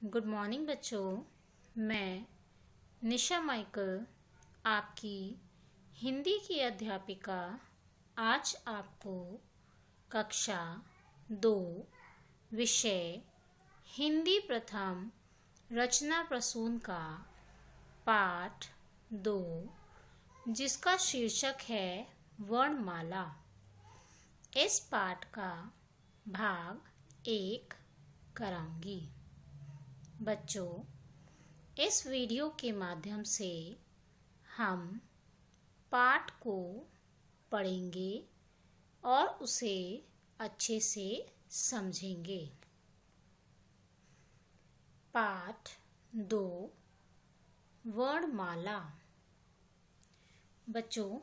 Good morning बच्चों। मैं निशा Michael, आपकी हिंदी की अध्यापिका, आज आपको कक्षा 2 विषय हिंदी प्रथम रचना प्रसून का पाठ 2, जिसका शीर्षक है वर्णमाला, इस पाठ का भाग 1 कराऊंगी। बच्चों, इस वीडियो के माध्यम से हम पाठ को पढ़ेंगे और उसे अच्छे से समझेंगे। पाठ 2 वर्णमाला। बच्चों,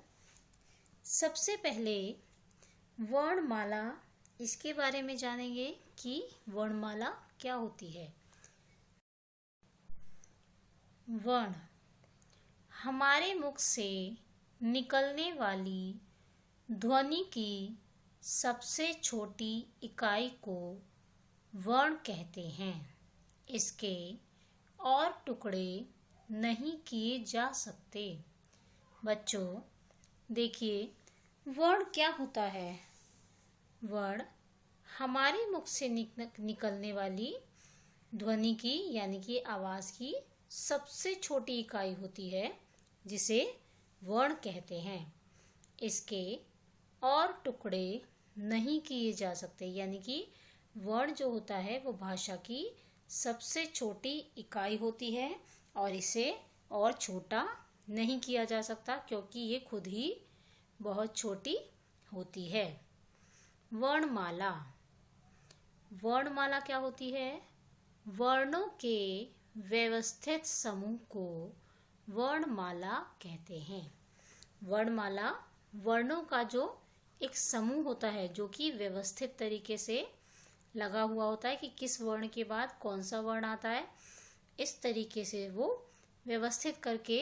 सबसे पहले वर्णमाला इसके बारे में जानेंगे कि वर्णमाला क्या होती है। वर्ण हमारे मुख से निकलने वाली ध्वनि की सबसे छोटी इकाई को वर्ण कहते हैं। इसके और टुकड़े नहीं किए जा सकते। बच्चों, देखिए वर्ण क्या होता है। वर्ण हमारे मुख से निकलने वाली ध्वनि की यानी कि आवाज़ की सबसे छोटी इकाई होती है, जिसे वर्ण कहते हैं। इसके और टुकड़े नहीं किए जा सकते, यानी कि वर्ण जो होता है वो भाषा की सबसे छोटी इकाई होती है और इसे और छोटा नहीं किया जा सकता, क्योंकि ये खुद ही बहुत छोटी होती है। वर्णमाला। वर्णमाला क्या होती है? वर्णों के व्यवस्थित समूह को वर्णमाला कहते हैं। वर्णमाला वर्णों का जो एक समूह होता है, जो कि व्यवस्थित तरीके से लगा हुआ होता है कि किस वर्ण के बाद कौन सा वर्ण आता है। इस तरीके से वो व्यवस्थित करके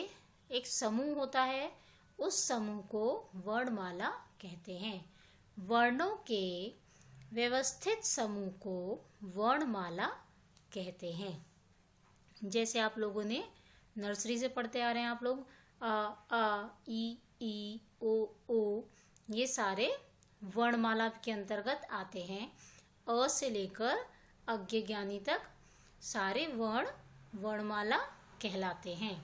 एक समूह होता है, उस समूह को वर्णमाला कहते हैं। वर्णों के व्यवस्थित समूह को वर्णमाला कहते हैं। जैसे आप लोगों ने नर्सरी से पढ़ते आ रहे हैं, आप लोग आ ई ओ ये सारे वर्णमाला के अंतर्गत आते हैं। अ से लेकर अज्ञ ज्ञानी तक सारे वर्ण वर्णमाला कहलाते हैं।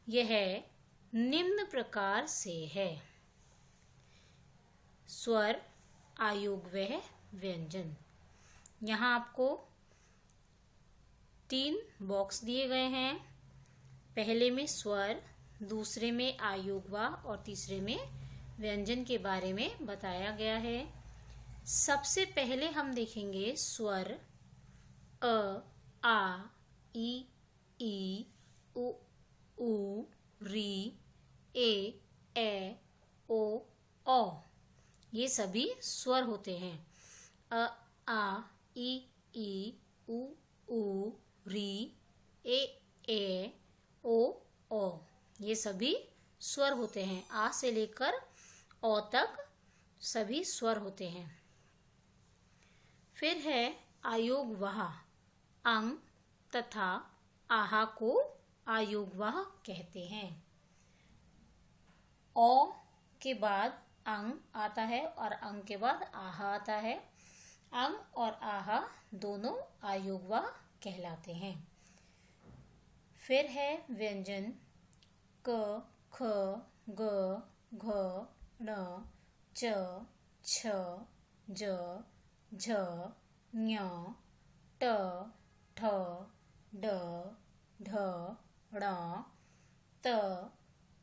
यह निम्न प्रकार से है। स्वर, आयोगव्य, व्यंजन। यहाँ आपको 3 बॉक्स दिए गए हैं। पहले में स्वर, दूसरे में आयोगवा और तीसरे में व्यंजन के बारे में बताया गया है। सबसे पहले हम देखेंगे स्वर। अ, आ, ई, उ, री, ए, ओ। ये सभी स्वर होते हैं। अ, आ, ई, उ, री, ए, ओ। ये सभी स्वर होते हैं। आ से लेकर ओ तक सभी स्वर होते हैं। फिर है आयोगवाह। अंग तथा आहा को आयोगवाह कहते हैं। ओ के बाद अंग आता है और अंग के बाद आहा आता है। अंग और आहा दोनों आयोगवाह कहलाते हैं। फिर है व्यंजन। क, ख, ग, घ, ण, च, छ, ज, झ, ञ, ट, ठ, ड, ढ, ण, त,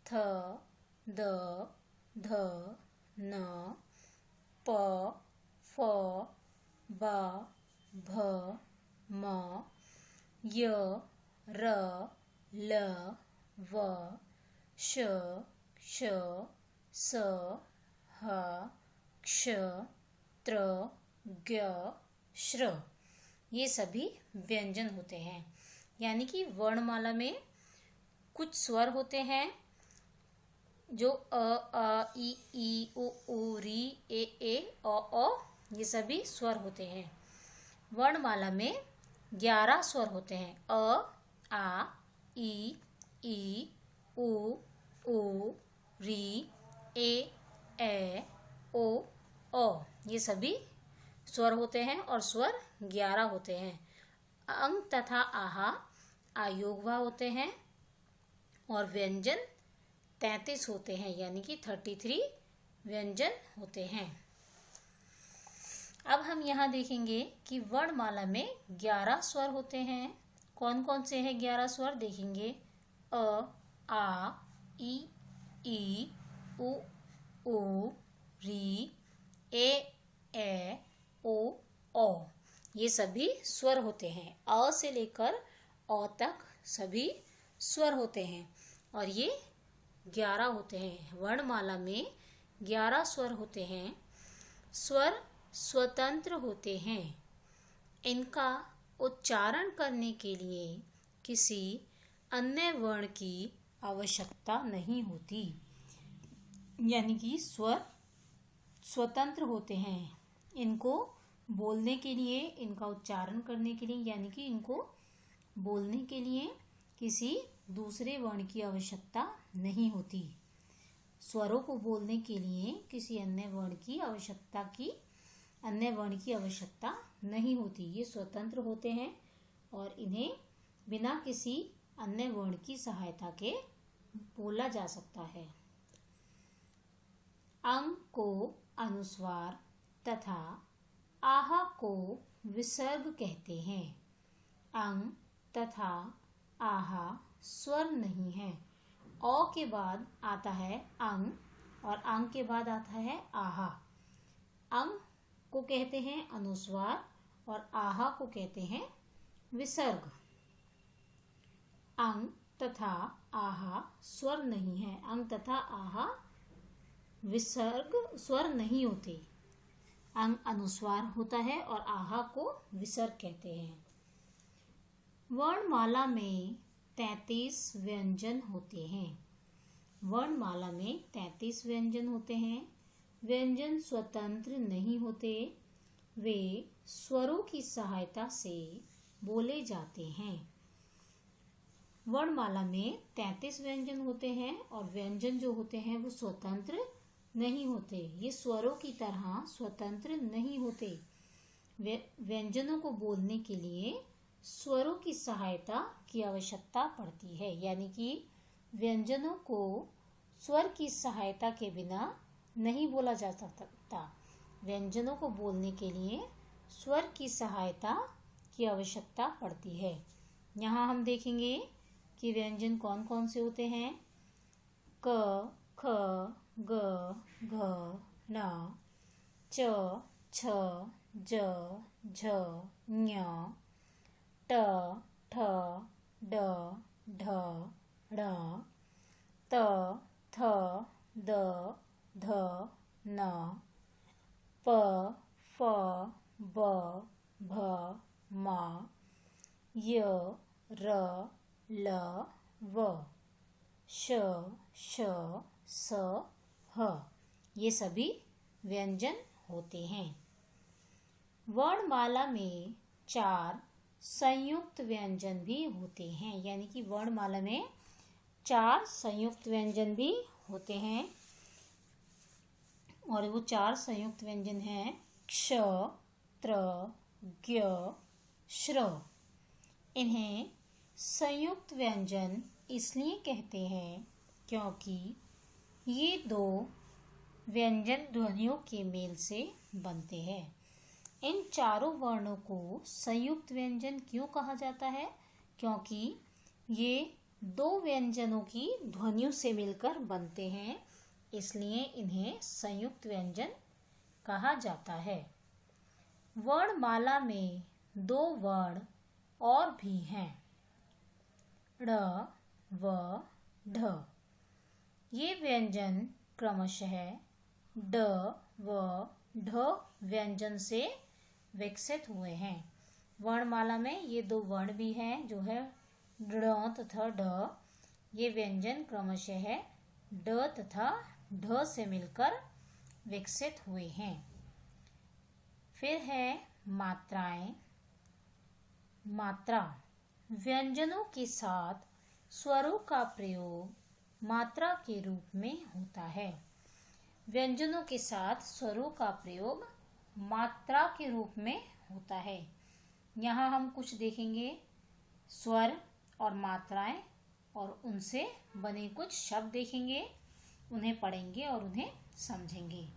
थ, द, ध, न, प, फ, ब, भ, म, य, र, ल, व, श, क्ष, स, ह, क्ष, त्र, ज्ञ, श्र। ये सभी व्यंजन होते हैं। यानी कि वर्णमाला में कुछ स्वर होते हैं जो अ, ई, उ, री, ए, ओ, ये सभी स्वर होते हैं। वर्णमाला में 11 स्वर होते हैं। अ, आ, ई, उ, री, ए, ओ, ये सभी स्वर होते हैं और स्वर 11 होते हैं। अंग तथा आहा आयोगवा होते हैं और व्यंजन 33 होते हैं, यानी कि 33 व्यंजन होते हैं। अब हम यहाँ देखेंगे कि वर्णमाला में 11 स्वर होते हैं। कौन कौन से हैं 11 स्वर देखेंगे। अ, आ, ई, उ, री, ए, ओ, ये सभी स्वर होते हैं। अ से लेकर औ तक सभी स्वर होते हैं और ये 11 होते हैं। वर्णमाला में 11 स्वर होते हैं। स्वर स्वतंत्र होते हैं। इनका उच्चारण करने के लिए किसी अन्य वर्ण की आवश्यकता नहीं होती, यानी कि स्वर स्वतंत्र होते हैं। इनको बोलने के लिए, इनका उच्चारण करने के लिए, यानी कि इनको बोलने के लिए किसी दूसरे वर्ण की आवश्यकता नहीं होती। स्वरों को बोलने के लिए किसी अन्य वर्ण की आवश्यकता नहीं होती। ये स्वतंत्र होते हैं और इन्हें बिना किसी अन्य वर्ण की सहायता के बोला जा सकता है। अंग को अनुस्वार तथा आहा को विसर्ग कहते हैं। अंग तथा आहा स्वर नहीं है। औ के बाद आता है अंग और अंग के बाद आता है आहा। अंग को कहते हैं अनुस्वार और आहा को कहते हैं विसर्ग। अंग तथा आहा स्वर नहीं है। अंग तथा आहा विसर्ग स्वर नहीं होते। अंग अनुस्वार होता है और आहा को विसर्ग कहते हैं। वर्णमाला में 33 व्यंजन होते हैं। वर्णमाला में 33 व्यंजन होते हैं। व्यंजन स्वतंत्र नहीं होते, वे स्वरों की सहायता से बोले जाते हैं। वर्णमाला में 33 व्यंजन होते हैं और व्यंजन जो होते हैं वो स्वतंत्र नहीं होते। ये स्वरों की तरह स्वतंत्र नहीं होते। व्यंजनों को बोलने के लिए स्वरों की सहायता की आवश्यकता पड़ती है, यानी कि व्यंजनों को स्वर की सहायता के बिना नहीं बोला जा सकता। व्यंजनों को बोलने के लिए स्वर की सहायता की आवश्यकता पड़ती है। यहाँ हम देखेंगे कि व्यंजन कौन कौन से होते हैं। क, ख, ग, घ, न, च, छ, ज, झ, ञ, ट, ठ, ड, ढ, ढ़, त, थ, द, ध, न, प, फ, ब, भ, म, य, र, ल, व, श, श, स, ह। ये सभी व्यंजन होते हैं। वर्णमाला में 4 संयुक्त व्यंजन भी होते हैं, यानी कि वर्णमाला में 4 संयुक्त व्यंजन भी होते हैं और वो 4 संयुक्त व्यंजन हैं क्ष, त्र, ज्ञ, श्र। इन्हें संयुक्त व्यंजन इसलिए कहते हैं क्योंकि ये 2 व्यंजन ध्वनियों के मेल से बनते हैं। इन चारों वर्णों को संयुक्त व्यंजन क्यों कहा जाता है? क्योंकि ये 2 व्यंजनों की ध्वनियों से मिलकर बनते हैं, इसलिए इन्हें संयुक्त व्यंजन कहा जाता है। वर्णमाला में 2 वर्ण और भी हैं, ड़, व, ढ। ये व्यंजन क्रमशः ड, व, ढ व्यंजन से विकसित हुए हैं। वर्णमाला में ये 2 वर्ण भी हैं, जो है ड़ तथा ढ। ये व्यंजन क्रमशः ड तथा ढ से मिलकर विकसित हुए हैं। फिर है मात्राएं। मात्रा। व्यंजनों के साथ स्वरों का प्रयोग मात्रा के रूप में होता है। व्यंजनों के साथ स्वरों का प्रयोग मात्रा के रूप में होता है। यहाँ हम कुछ देखेंगे स्वर और मात्राएं और उनसे बने कुछ शब्द देखेंगे, उन्हें पढ़ेंगे और उन्हें समझेंगे।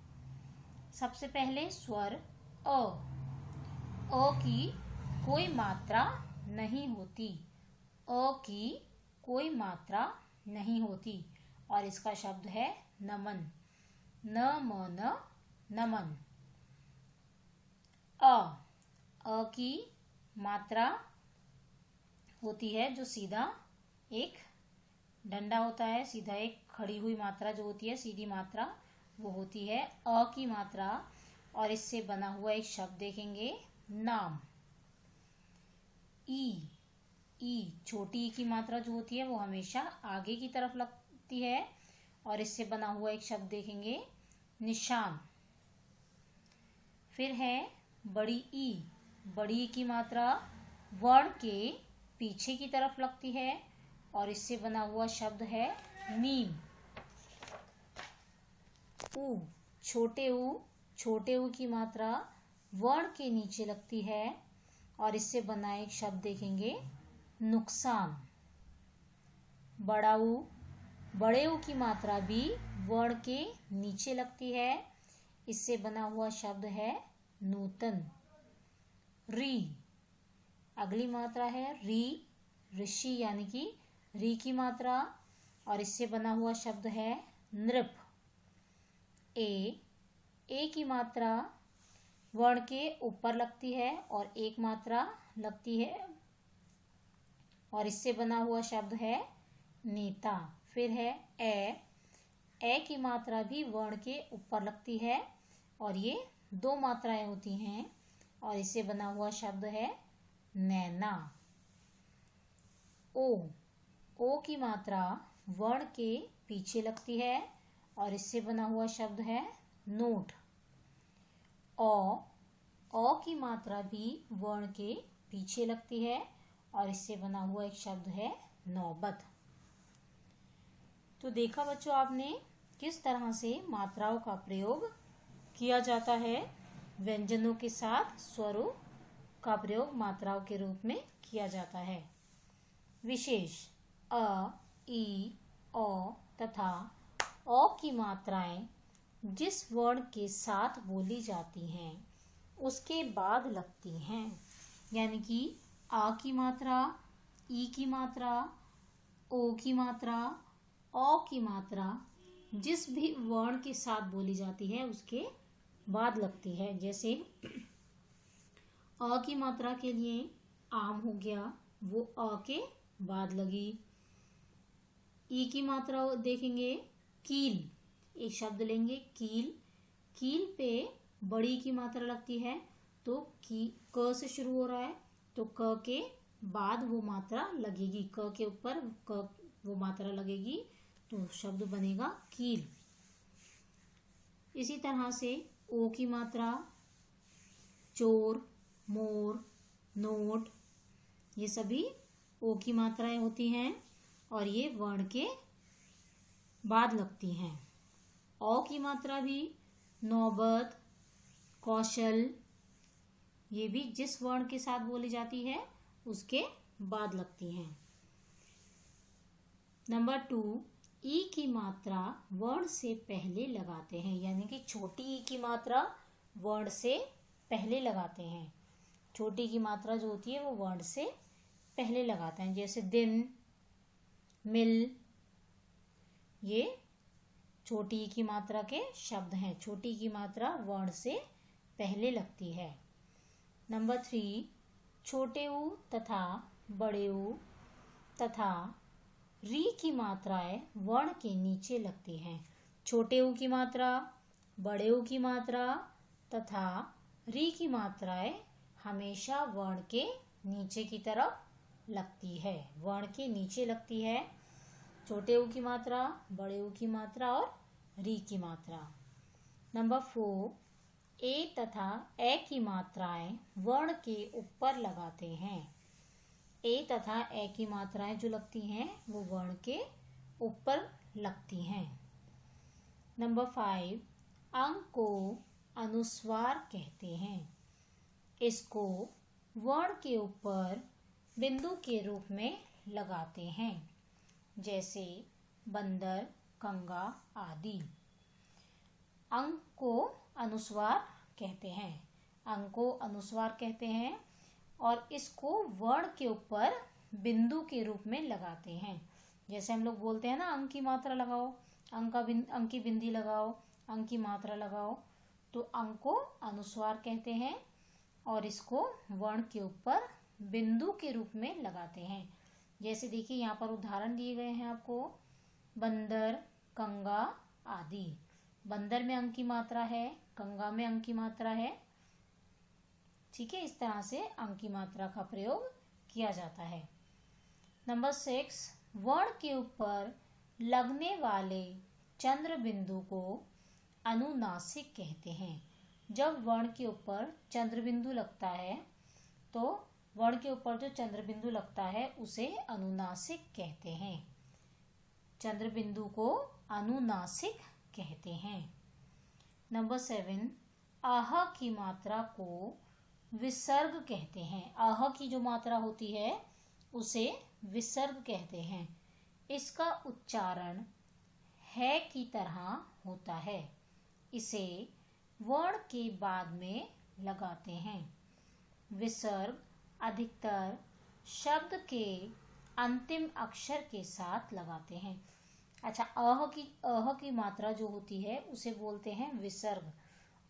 सबसे पहले स्वर अ। अ की कोई मात्रा नहीं होती। अ की कोई मात्रा नहीं होती और इसका शब्द है नमन। न म न नमन। अ की मात्रा होती है जो सीधा एक डंडा होता है, सीधा एक खड़ी हुई मात्रा जो होती है, सीधी मात्रा, वो होती है अ की मात्रा। और इससे बना हुआ एक शब्द देखेंगे नाम। ई छोटी ई की मात्रा जो होती है वो हमेशा आगे की तरफ लगती है और इससे बना हुआ एक शब्द देखेंगे निशान। फिर है बड़ी ई। बड़ी ई की मात्रा वर्ण के पीछे की तरफ लगती है और इससे बना हुआ शब्द है मीम। ऊ। छोटे ऊ की मात्रा वर्ण के नीचे लगती है और इससे बना एक शब्द देखेंगे नुकसान। बड़ा ऊ। बड़े ऊ की मात्रा भी वर्ण के नीचे लगती है, इससे बना हुआ शब्द है नूतन। री। अगली मात्रा है री। ऋषि यानी कि री की मात्रा और इससे बना हुआ शब्द है नृप। ए की मात्रा वर्ण के ऊपर लगती है और एक मात्रा लगती है और इससे बना हुआ शब्द है नेता। फिर है ए की मात्रा भी वर्ण के ऊपर लगती है और ये दो मात्राएं होती हैं और इससे बना हुआ शब्द है नैना। ओ की मात्रा वर्ण के पीछे लगती है और इससे बना हुआ शब्द है नोट। ओ की मात्रा भी वर्ण के पीछे लगती है और इससे बना हुआ एक शब्द है नौबत। तो देखा बच्चों आपने किस तरह से मात्राओं का प्रयोग किया जाता है। व्यंजनों के साथ स्वरों का प्रयोग मात्राओं के रूप में किया जाता है। विशेष अ, ई, ओ तथा ओ की मात्राएं जिस वर्ण के साथ बोली जाती हैं उसके बाद लगती हैं। यानी कि आ की मात्रा, ई की मात्रा, ओ की मात्रा, ओ की मात्रा जिस भी वर्ण के साथ बोली जाती है उसके बाद लगती है। जैसे अ की मात्रा के लिए आम हो गया, वो अ के बाद लगी। ई की मात्रा देखेंगे कील। एक शब्द लेंगे कील। कील पे बड़ी की मात्रा लगती है तो क से शुरू हो रहा है तो क के बाद वो मात्रा लगेगी, क के ऊपर क वो मात्रा लगेगी तो शब्द बनेगा कील। इसी तरह से ओ की मात्रा चोर, मोर, नोट, ये सभी ओ की मात्राएं होती हैं और ये वर्ण के बाद लगती हैं। ओ की मात्रा भी नौबत, कौशल, ये भी जिस वर्ण के साथ बोली जाती है उसके बाद लगती हैं। नंबर 2, ई की मात्रा वर्ण से पहले लगाते हैं। यानी कि छोटी ई की मात्रा वर्ण से पहले लगाते हैं। छोटी की मात्रा जो होती है वो वर्ण से पहले लगाते हैं। जैसे दिन, मिल, ये छोटी ई की मात्रा के शब्द हैं। छोटी की मात्रा वर्ण से पहले लगती है। नंबर 3, छोटे ऊ तथा बड़े ऊ तथा री की मात्राएं वर्ण के नीचे लगती हैं। छोटे ऊ की मात्रा, बड़े ऊ की मात्रा तथा री की मात्राएं हमेशा वर्ण के नीचे की तरफ लगती है। वर्ण के नीचे लगती है छोटे ऊ की मात्रा, बड़े ऊ की मात्रा और री की मात्रा। नंबर 4, ए तथा ए की मात्राएं वर्ण के ऊपर लगाते हैं। ए तथा ए की मात्राएं जो लगती हैं वो वर्ण के ऊपर लगती हैं। नंबर 5, अंक को अनुस्वार कहते हैं। इसको वर्ण के ऊपर बिंदु के रूप में लगाते हैं, जैसे बंदर, कंगा आदि। अंक को अनुस्वार कहते हैं, अंक को अनुस्वार कहते हैं और इसको वर्ण के ऊपर बिंदु के रूप में लगाते हैं। जैसे हम लोग बोलते हैं ना, अंक की मात्रा लगाओ, अंक की बिंदी लगाओ, अंक की मात्रा लगाओ, तो अंक को अनुस्वार कहते हैं और इसको वर्ण के ऊपर बिंदु के रूप में लगाते हैं। जैसे देखिए यहाँ पर उदाहरण दिए गए हैं आपको, बंदर, कंगा आदि। बंदर में अंक की मात्रा है, कंगा में अंक की मात्रा है। ठीक है, इस तरह से अंक की मात्रा का प्रयोग किया जाता है। नंबर 6, वर्ण के ऊपर लगने वाले चंद्र बिंदु को अनुनासिक कहते हैं। जब वर्ण के ऊपर चंद्र बिंदु लगता है तो वर्ण के ऊपर जो चंद्र बिंदु लगता है उसे अनुनासिक कहते हैं। चंद्र बिंदु को अनुनासिक कहते हैं। नंबर 7, आह की मात्रा को विसर्ग कहते हैं। आह की जो मात्रा होती है उसे विसर्ग कहते हैं। इसका उच्चारण है की तरह होता है। इसे वर्ण के बाद में लगाते हैं। विसर्ग अधिकतर शब्द के अंतिम अक्षर के साथ लगाते हैं। अच्छा, अह की मात्रा जो होती है उसे बोलते हैं विसर्ग,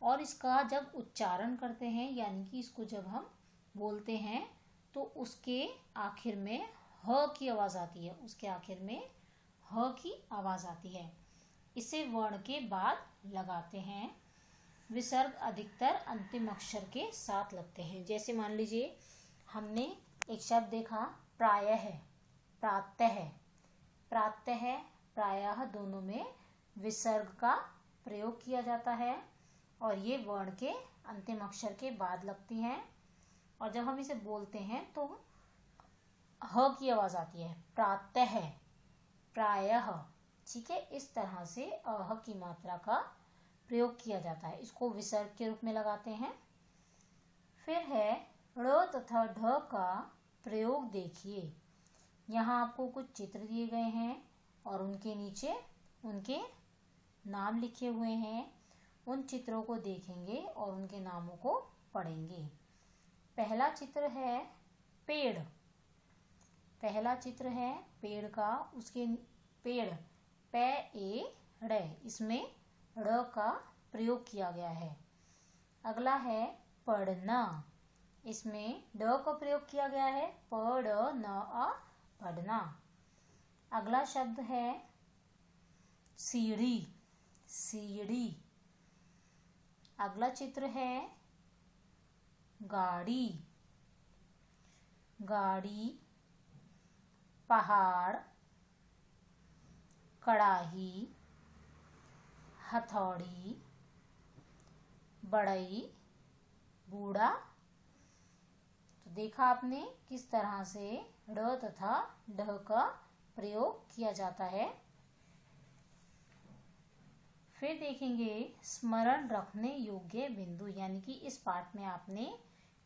और इसका जब उच्चारण करते हैं यानी कि इसको जब हम बोलते हैं तो उसके आखिर में ह की आवाज़ आती है, उसके आखिर में ह की आवाज़ आती है। इसे वर्ण के बाद लगाते हैं। विसर्ग अधिकतर अंतिम अक्षर के साथ लगते हैं। जैसे मान लीजिए हमने एक शब्द देखा, प्रायः, प्रातः। प्रातः, प्रायः दोनों में विसर्ग का प्रयोग किया जाता है और ये वर्ण के अंतिम अक्षर के बाद लगती हैं, और जब हम इसे बोलते हैं तो ह की आवाज़ आती है, प्रातः, प्रायः। ठीक है, इस तरह से अह की मात्रा का प्रयोग किया जाता है। इसको विसर्ग के रूप में लगाते हैं। फिर है ड़ तथा ढ का प्रयोग देखिए। यहाँ आपको कुछ चित्र दिए गए हैं और उनके नीचे उनके नाम लिखे हुए हैं। उन चित्रों को देखेंगे और उनके नामों को पढ़ेंगे। पहला चित्र है पेड़। पहला चित्र है पेड़ का, उसके पेड़, पे ए ड़, इसमें ड़ का प्रयोग किया गया है। अगला है पढ़ना, इसमें ड का प्रयोग किया गया है, प ड न अ, पढ़ना। अगला शब्द है सीढ़ी, सीढ़ी। अगला चित्र है गाड़ी, गाड़ी। पहाड़, कड़ाही, हथौड़ी, बढ़ई, बूढ़ा। तो देखा आपने किस तरह से ड़ तथा ढ का प्रयोग किया जाता है। फिर देखेंगे स्मरण रखने योग्य बिंदु, यानी कि इस पाठ में आपने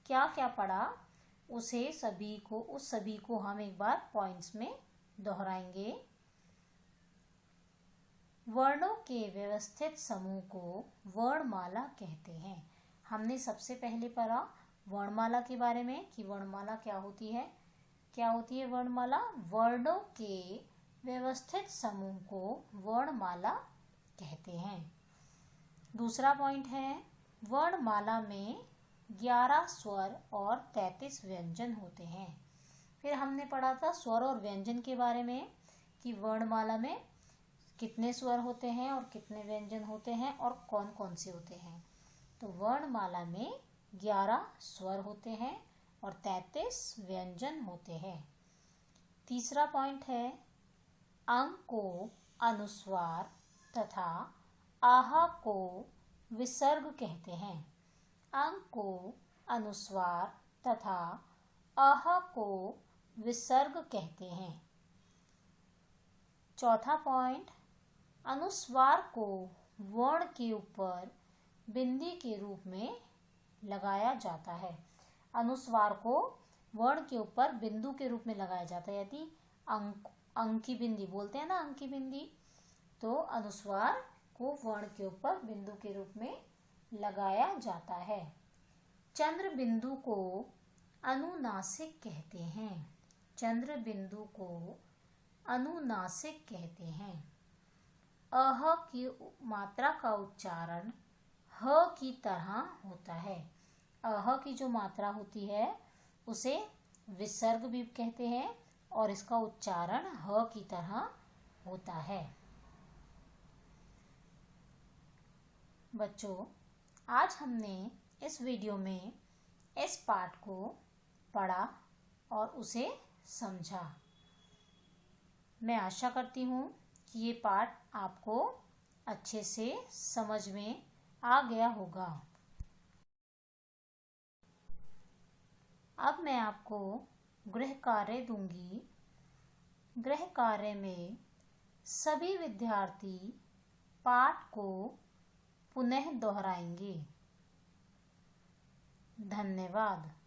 क्या क्या पढ़ा उस सभी को हम एक बार पॉइंट्स में दोहराएंगे। वर्णों के व्यवस्थित समूह को वर्णमाला कहते हैं। हमने सबसे पहले पढ़ा वर्णमाला के बारे में कि वर्णमाला क्या होती है। क्या होती है वर्णमाला? वर्णों के व्यवस्थित समूह को वर्णमाला कहते हैं। दूसरा पॉइंट है वर्णमाला में 11 स्वर और 33 व्यंजन होते हैं। फिर हमने पढ़ा था स्वर और व्यंजन के बारे में कि वर्णमाला में कितने स्वर होते हैं और कितने व्यंजन होते हैं और कौन कौन से होते हैं। तो वर्णमाला में 11 स्वर होते हैं और 33 व्यंजन होते हैं। तीसरा पॉइंट है अंक को अनुस्वार तथा आहा को विसर्ग कहते हैं। अंक को अनुस्वार तथा आहा को विसर्ग कहते हैं। चौथा पॉइंट, अनुस्वार को वर्ण के ऊपर बिंदी के रूप में लगाया जाता है। अनुस्वार को वर्ण के ऊपर बिंदु के रूप में लगाया जाता है। यदि अंक की बिंदी बोलते हैं ना, अंक की बिंदी, तो अनुस्वार को वर्ण के ऊपर बिंदु के रूप में लगाया जाता है। चंद्र बिंदु को अनुनासिक कहते हैं। चंद्र बिंदु को अनुनासिक कहते हैं। अह की मात्रा का उच्चारण ह की तरह होता है। अह की जो मात्रा होती है उसे विसर्ग भी कहते हैं और इसका उच्चारण ह की तरह होता है। बच्चों, आज हमने इस वीडियो में इस पाठ को पढ़ा और उसे समझा। मैं आशा करती हूँ कि ये पाठ आपको अच्छे से समझ में आ गया होगा। अब मैं आपको गृह कार्य दूंगी। गृह कार्य में सभी विद्यार्थी पाठ को पुनः दोहराएंगे। धन्यवाद।